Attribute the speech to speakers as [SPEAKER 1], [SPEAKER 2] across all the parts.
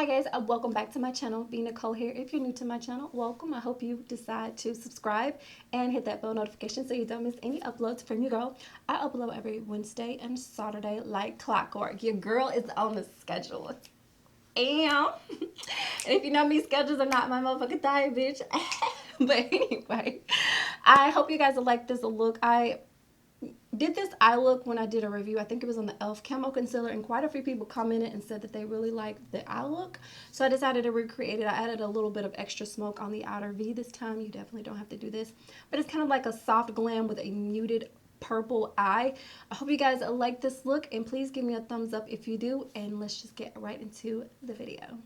[SPEAKER 1] Hi guys, welcome back to my channel. Be Nicole here. If you're new to my channel, welcome. I hope you decide to subscribe and hit that bell notification so you don't miss any uploads from your girl. I upload every Wednesday and Saturday like clockwork. Your girl is on the schedule. And if you know me, schedules are not my motherfucking thing, bitch. But anyway, I hope you guys will like this look. I did this eye look when I did a review. I think it was on the e.l.f. Camo Concealer, and quite a few people commented and said that they really liked the eye look. So I decided to recreate it. I added a little bit of extra smoke on the outer V this time. You definitely don't have to do this. But it's kind of like a soft glam with a muted purple eye. I hope you guys like this look, and please give me a thumbs up if you do. And let's just get right into the video.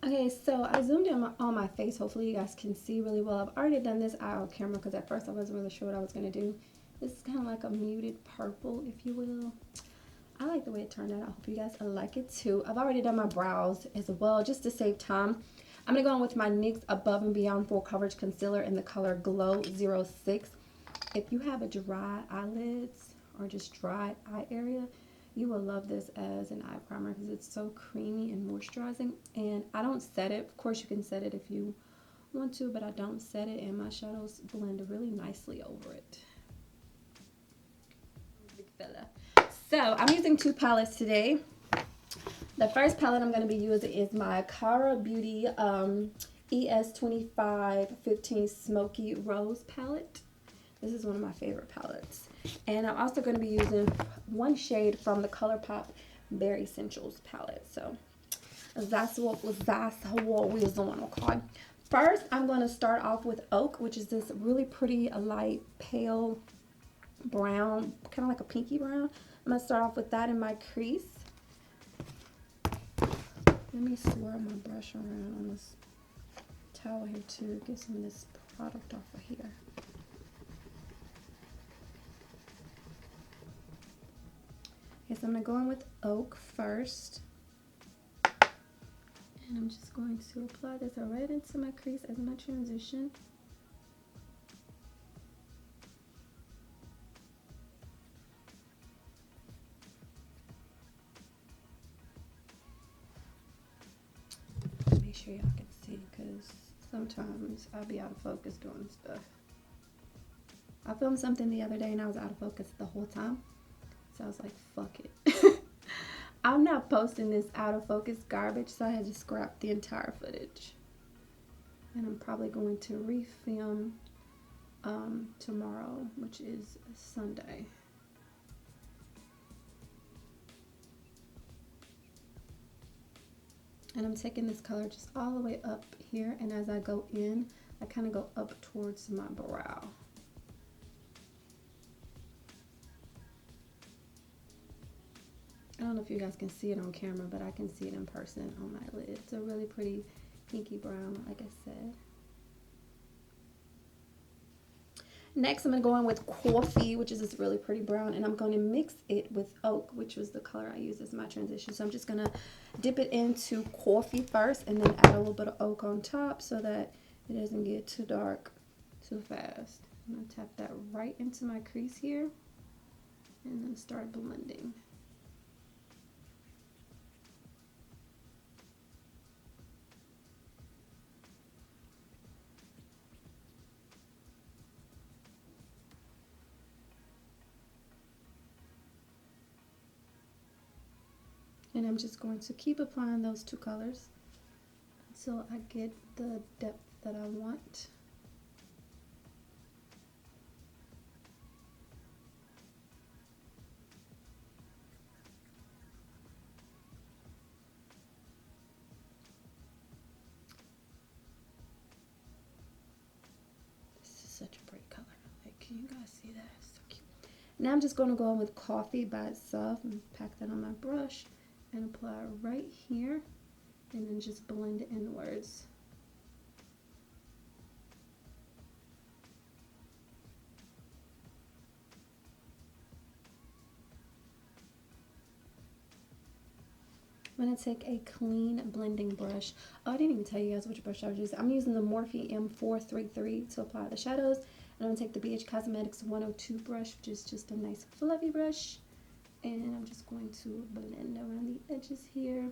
[SPEAKER 1] Okay, so I zoomed in on my face. Hopefully you guys can see really well. I've already done this eye on camera because at first I wasn't really sure what I was going to do. This is kind of like a muted purple, if you will. I like the way it turned out. I hope you guys like it too. I've already done my brows as well, just to save time. I'm going to go in with my NYX Above and Beyond Full Coverage Concealer in the color Glow 06. If you have a dry eyelids or just dry eye area, you will love this as an eye primer because it's so creamy and moisturizing. And I don't set it. Of course, you can set it if you want to, but I don't set it, and my shadows blend really nicely over it. Big fella. So I'm using two palettes today. The first palette I'm going to be using is my Cara Beauty ES2515 Smoky Rose palette. This is one of my favorite palettes. And I'm also going to be using one shade from the Colourpop Bare Essentials palette. So that's what we're doing, okay? First, I'm going to start off with Oak, which is this really pretty light pale brown, kind of like a pinky brown. I'm going to start off with that in my crease. Let me swirl my brush around on this towel here too. Get some of this product off of here. Okay, so I'm going to go in with Oak first. And I'm just going to apply this right into my crease as my transition. Make sure y'all can see, because sometimes I'll be out of focus doing stuff. I filmed something the other day and I was out of focus the whole time. So I was like, fuck it. I'm not posting this out of focus garbage, so I had to scrap the entire footage. And I'm probably going to refilm tomorrow, which is Sunday. And I'm taking this color just all the way up here, and as I go in, I kind of go up towards my brow. I don't know if you guys can see it on camera, but I can see it in person on my lid. It's a really pretty pinky brown, like I said. Next, I'm going to go in with Coffee, which is this really pretty brown, and I'm going to mix it with Oak, which was the color I used as my transition. So I'm just going to dip it into Coffee first, and then add a little bit of Oak on top so that it doesn't get too dark too fast. I'm going to tap that right into my crease here, and then start blending. And I'm just going to keep applying those two colors until I get the depth that I want. This is such a pretty color. Like, can you guys see that? It's so cute. Now I'm just going to go in with Coffee by itself and pack that on my brush and apply it right here, and then just blend inwards. I'm going to take a clean blending brush. Oh, I didn't even tell you guys which brush I was using. I'm using the Morphe M433 to apply the shadows. And I'm going to take the BH Cosmetics 102 brush, which is just a nice fluffy brush. And I'm just going to blend around the edges here.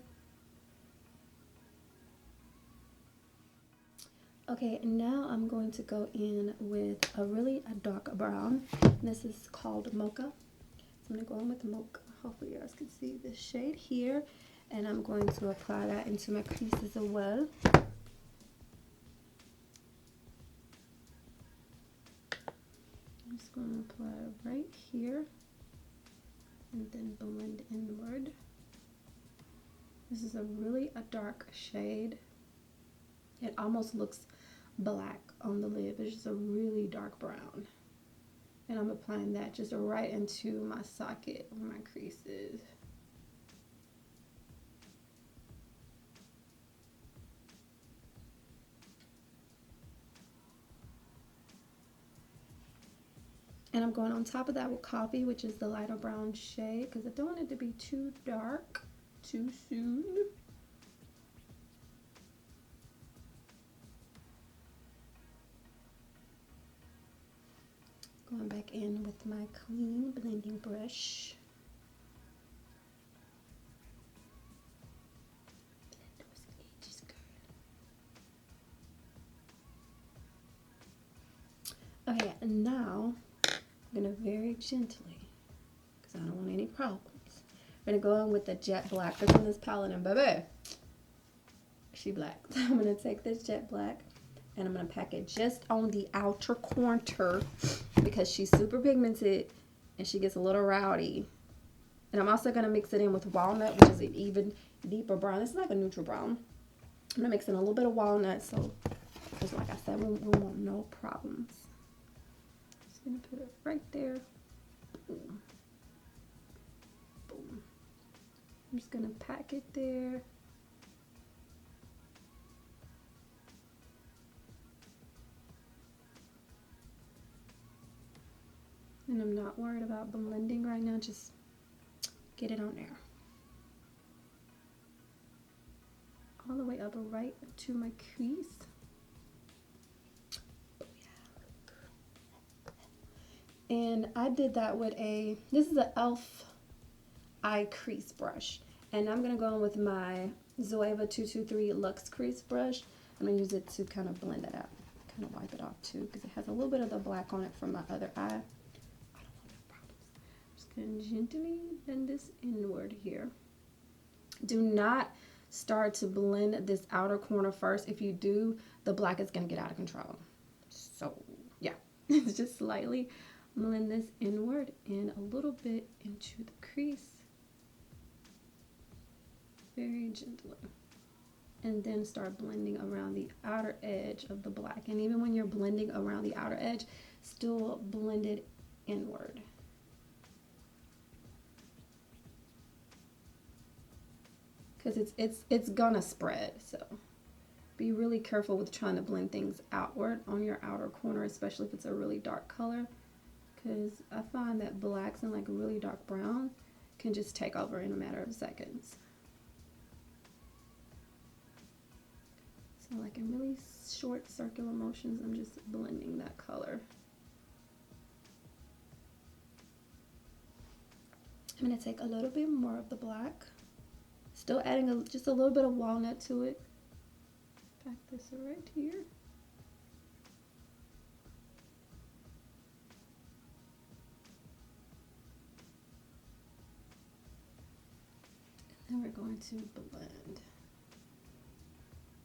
[SPEAKER 1] Okay, and now I'm going to go in with a dark brown. And this is called Mocha. So I'm going to go in with Mocha. Hopefully you guys can see this shade here. And I'm going to apply that into my creases as well. I'm just going to apply it right here. And then blend inward. This is a dark shade. It almost looks black on the lid, but it's just a really dark brown. And I'm applying that just right into my socket where my crease is. And I'm going on top of that with coffee, which is the lighter brown shade, because I don't want it to be too dark too soon. Going back in with my clean blending brush. Okay, and now I'm gonna very gently, because I don't want any problems. I'm gonna go in with the jet black that's in this palette, and baby, she black. So I'm gonna take this jet black and I'm gonna pack it just on the outer corner because she's super pigmented and she gets a little rowdy. And I'm also gonna mix it in with walnut, which is an even deeper brown. This is like a neutral brown. I'm gonna mix in a little bit of walnut, so because like I said, we want no problems. Just gonna put it right there. Boom. Boom. I'm just gonna pack it there. And I'm not worried about blending right now, just get it on there. All the way up right to my crease. And I did that with this is an e.l.f. eye crease brush. And I'm going to go in with my Jouer 223 Luxe crease brush. I'm going to use it to kind of blend it out. Kind of wipe it off too, because it has a little bit of the black on it from my other eye. And gently bend this inward here. Do not start to blend this outer corner first. If you do, the black is going to get out of control. So yeah, just slightly blend this inward and a little bit into the crease. Very gently. And then start blending around the outer edge of the black. And even when you're blending around the outer edge, still blend it inward. Because it's gonna spread, so be really careful with trying to blend things outward on your outer corner, especially if it's a really dark color, because I find that blacks and like really dark brown can just take over in a matter of seconds. So like in really short circular motions, I'm just blending that color. I'm gonna take a little bit more of the black. Still adding just a little bit of walnut to it. Pack this right here. And then we're going to blend.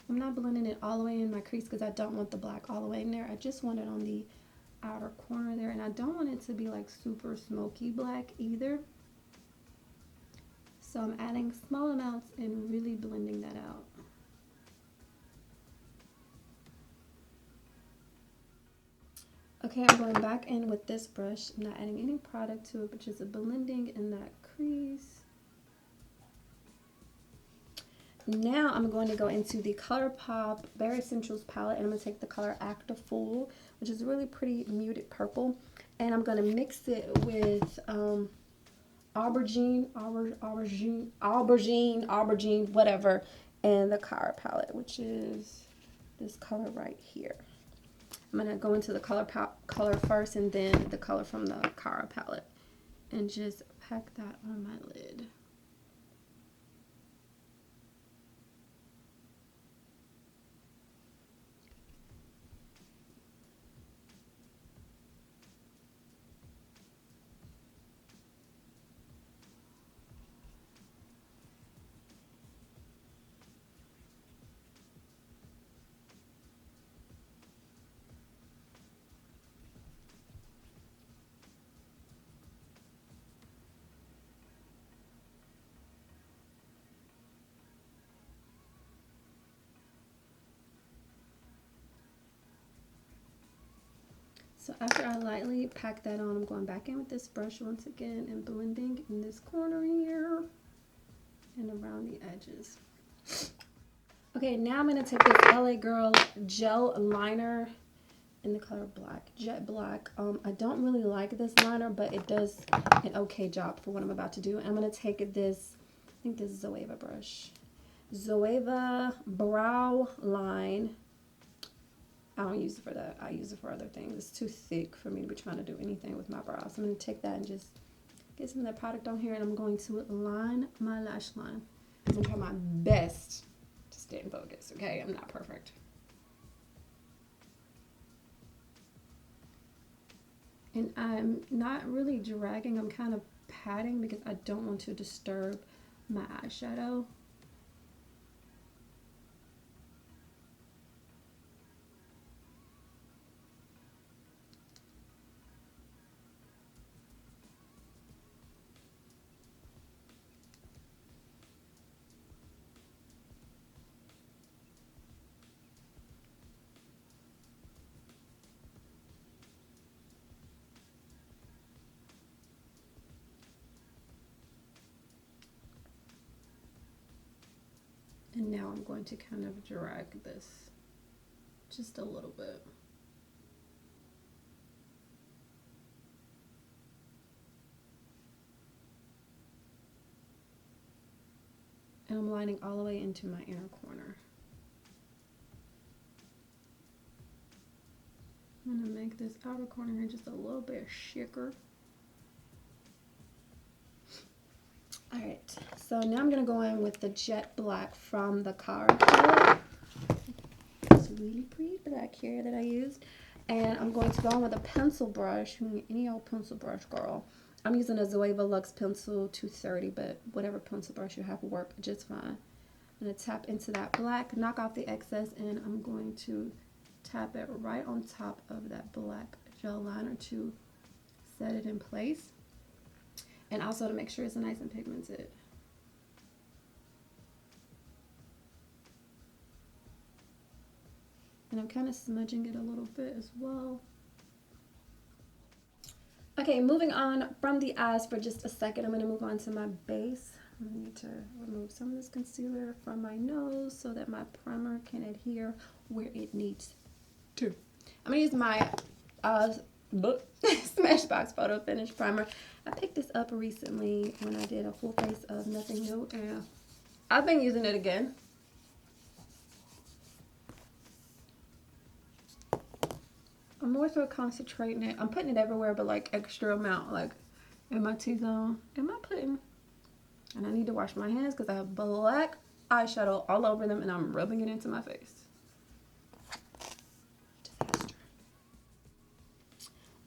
[SPEAKER 1] I'm not blending it all the way in my crease because I don't want the black all the way in there. I just want it on the outer corner there. And I don't want it to be like super smoky black either. So I'm adding small amounts and really blending that out. Okay, I'm going back in with this brush. I'm not adding any product to it, but just blending in that crease. Now I'm going to go into the Colourpop Bare Essentials palette, and I'm going to take the color Active Fool, which is a really pretty muted purple, and I'm going to mix it with aubergine, whatever, and the Colour palette, which is this color right here. I'm going to go into the color first and then the color from the Colour palette and just pack that on my lid. So after I lightly pack that on, I'm going back in with this brush once again and blending in this corner here and around the edges. Okay, now I'm going to take this LA Girl gel liner in the color black, jet black. I don't really like this liner, but it does an okay job for what I'm about to do. I'm going to take this, I think this is Zoeva brush. Zoeva brow line. I don't use it for that. I use it for other things. It's too thick for me to be trying to do anything with my brows. So I'm going to take that and just get some of that product on here, and I'm going to line my lash line. I'm going to try my best to stay in focus, okay? I'm not perfect. And I'm not really dragging. I'm kind of patting because I don't want to disturb my eyeshadow. And now I'm going to kind of drag this just a little bit. And I'm lining all the way into my inner corner. I'm gonna make this outer corner here just a little bit thicker. Alright, so now I'm gonna go in with the jet black from the card palette. It's really pretty black here that I used. And I'm going to go in with a pencil brush, any old pencil brush, girl. I'm using a Zoeva Luxe Pencil 230, but whatever pencil brush you have will work just fine. I'm gonna tap into that black, knock off the excess, and I'm going to tap it right on top of that black gel liner to set it in place. And also to make sure it's nice and pigmented. And I'm kind of smudging it a little bit as well. Okay, moving on from the eyes for just a second. I'm going to move on to my base. I need to remove some of this concealer from my nose so that my primer can adhere where it needs to. I'm going to use my Smashbox Photo Finish Primer. I picked this up recently when I did a full face of Nothing New, and I've been using it again. I'm more so concentrating it. I'm putting it everywhere, but like extra amount, like in my T-zone. Am I putting? And I need to wash my hands because I have black eyeshadow all over them, and I'm rubbing it into my face.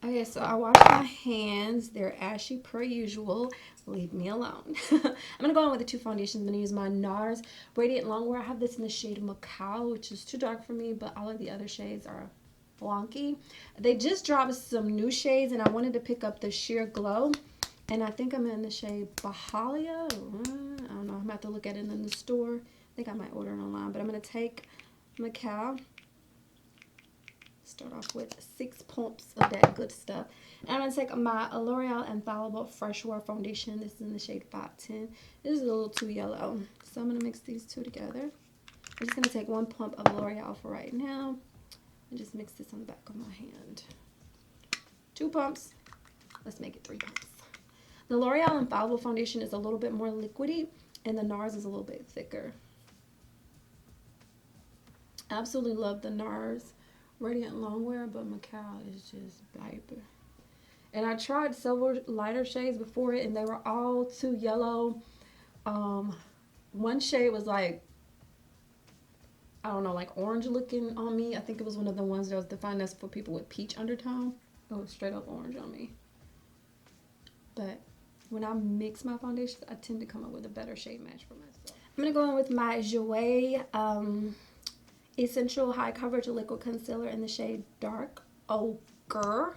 [SPEAKER 1] Okay, so I washed my hands. They're ashy per usual. Leave me alone. I'm going to go on with the two foundations. I'm going to use my Nars Radiant Longwear. I have this in the shade Macao, which is too dark for me, but all of the other shades are wonky. They just dropped some new shades, and I wanted to pick up the Sheer Glow. And I think I'm in the shade Bahalia. I don't know. I'm going to have to look at it in the store. I think I might order it online, but I'm going to take Macao. Start off with 6 pumps of that good stuff. And I'm going to take my Loreal Infallible Freshwear Foundation. This is in the shade 510. This is a little too yellow. So I'm going to mix these two together. I'm just going to take 1 pump of L'Oreal for right now. And just mix this on the back of my hand. 2 pumps. Let's make it 3 pumps. The L'Oreal Infallible Foundation is a little bit more liquidy. And the Nars is a little bit thicker. Absolutely love the Nars Radiant Longwear, but Macao is just viper. And I tried several lighter shades before it, and they were all too yellow. One shade was like, I don't know, like orange looking on me. I think it was one of the ones that was defined as for people with peach undertone. It was straight up orange on me. But when I mix my foundations, I tend to come up with a better shade match for myself. I'm going to go in with my Jouer Essential High Coverage Liquid Concealer in the shade Dark Ochre.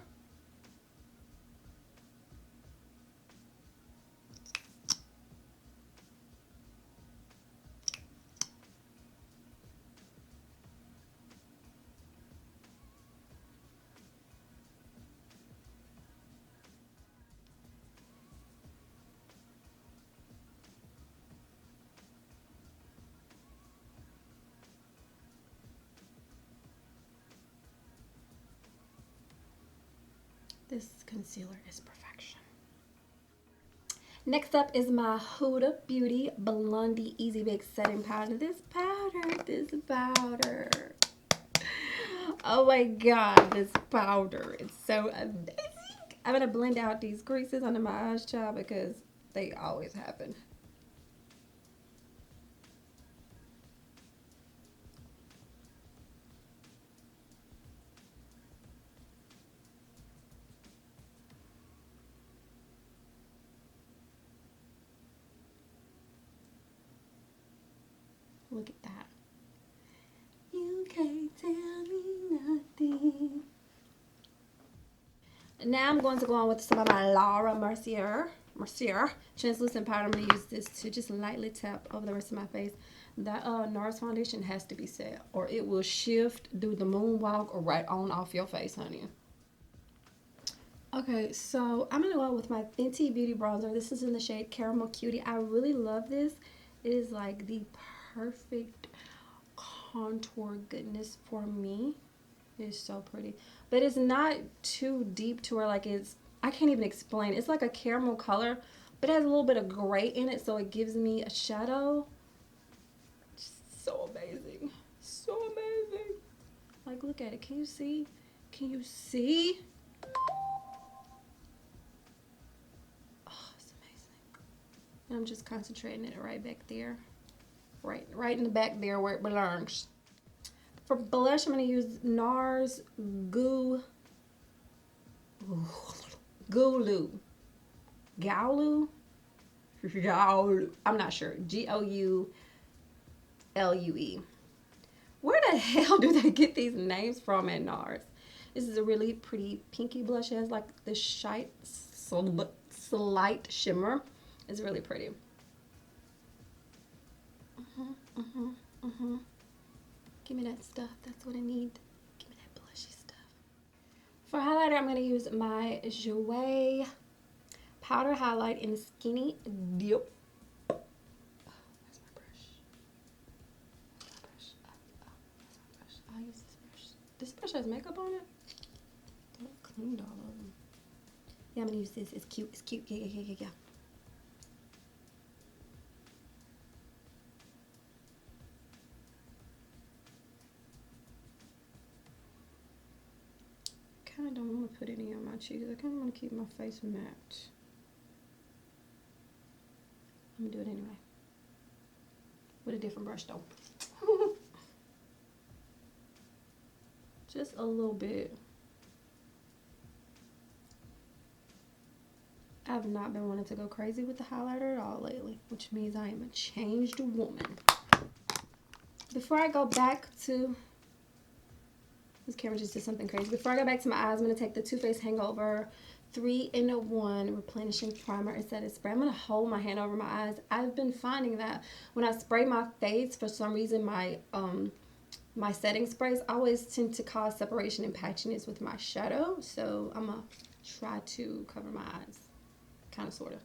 [SPEAKER 1] This concealer is perfection. Next up is my Huda Beauty Blondie Easy Bake Setting Powder. This powder. Oh my god, this powder. It's so amazing. I'm going to blend out these creases under my eyes, child, because they always happen. Look at that. You can't tell me nothing. Now I'm going to go on with some of my Mercier translucent powder. I'm going to use this to just lightly tap over the rest of my face. That Nars foundation has to be set, or it will shift, do the moonwalk, or right on off your face, honey. Okay, so I'm going to go out with my Fenty Beauty Bronzer. This is in the shade Caramel Cutie. I really love this. It is like the perfect contour goodness for me. It is so pretty, but it's not too deep to where like it's, I can't even explain. It's like a caramel color, but it has a little bit of gray in it, so it gives me a shadow. So amazing, so amazing. Like, look at it. Can you see? Can you see? Oh, it's amazing. And I'm just concentrating it right back there. Right in the back there where it belongs. For blush, I'm going to use Nars goulue. I'm not sure. Goulue. Where the hell do they get these names from at Nars? This is a really pretty pinky blush. It has like this slight shimmer. It's really pretty. Give me that stuff. That's what I need. Give me that blushy stuff. For highlighter, I'm going to use my Jouer powder highlight in Skinny Dip. Where's my brush? I'll use this brush. This brush has makeup on it? I cleaned all of them. Yeah, I'm going to use this. It's cute. It's cute. Yeah. I don't want to put any on my cheeks. I kind of want to keep my face matte. I'm going to do it anyway. With a different brush though. Just a little bit. I've not been wanting to go crazy with the highlighter at all lately, which means I am a changed woman. Before I go back to... This camera just did something crazy. Before I go back to my eyes, I'm going to take the Too Faced Hangover 3-in-1 Replenishing Primer and Setting Spray. I'm going to hold my hand over my eyes. I've been finding that when I spray my face, for some reason, my setting sprays always tend to cause separation and patchiness with my shadow. So I'm going to try to cover my eyes. Kind of, sort of.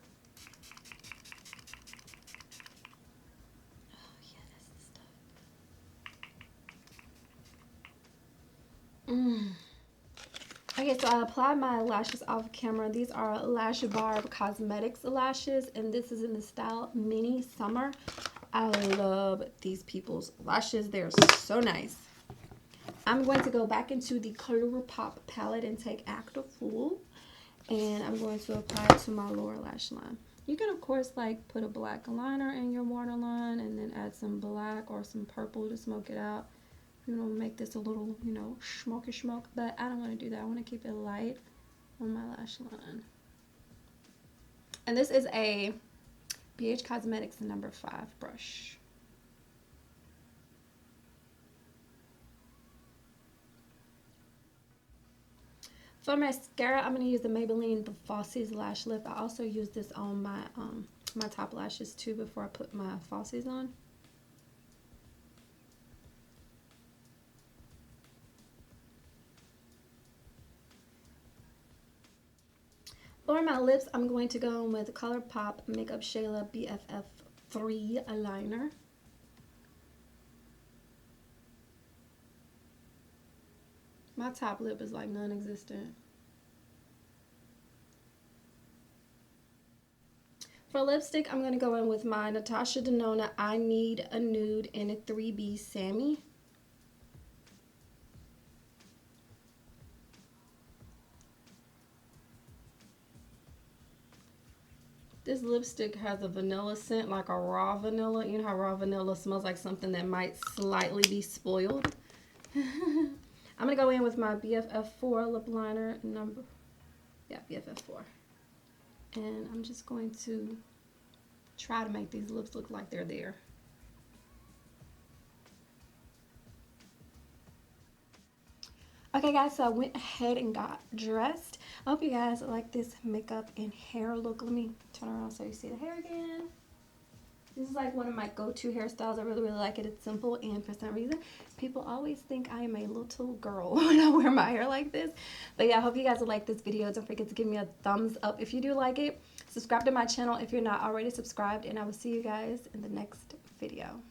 [SPEAKER 1] Okay, so I applied my lashes off camera. These are Lash Barb Cosmetics lashes, and this is in the style Mini Summer. I love these people's lashes. They're so nice. I'm going to go back into the Colourpop palette and take Active Full, and I'm going to apply it to my lower lash line. You can, of course, like put a black liner in your waterline and then add some black or some purple to smoke it out. You know, make this a little, you know, smoky, but I don't want to do that. I want to keep it light on my lash line. And this is a BH Cosmetics number 5 brush. For mascara, I'm going to use the Maybelline the Falsies Lash Lift. I also use this on my my top lashes too before I put my falsies on. For my lips, I'm going to go in with Colourpop Makeup Shayla BFF3 eyeliner. My top lip is like non-existent. For lipstick, I'm going to go in with my Natasha Denona I Need a Nude in a 3B Sammie. This lipstick has a vanilla scent, like a raw vanilla. You know how raw vanilla smells like something that might slightly be spoiled? I'm going to go in with my BFF4 lip liner number. Yeah, BFF4. And I'm just going to try to make these lips look like they're there. Okay guys, so I went ahead and got dressed. I hope you guys like this makeup and hair look. Let me turn around so you see the hair again. This is like one of my go-to hairstyles. I really, really like it. It's simple, and for some reason, people always think I am a little girl when I wear my hair like this. But yeah, I hope you guys will like this video. Don't forget to give me a thumbs up if you do like it. Subscribe to my channel if you're not already subscribed, and I will see you guys in the next video.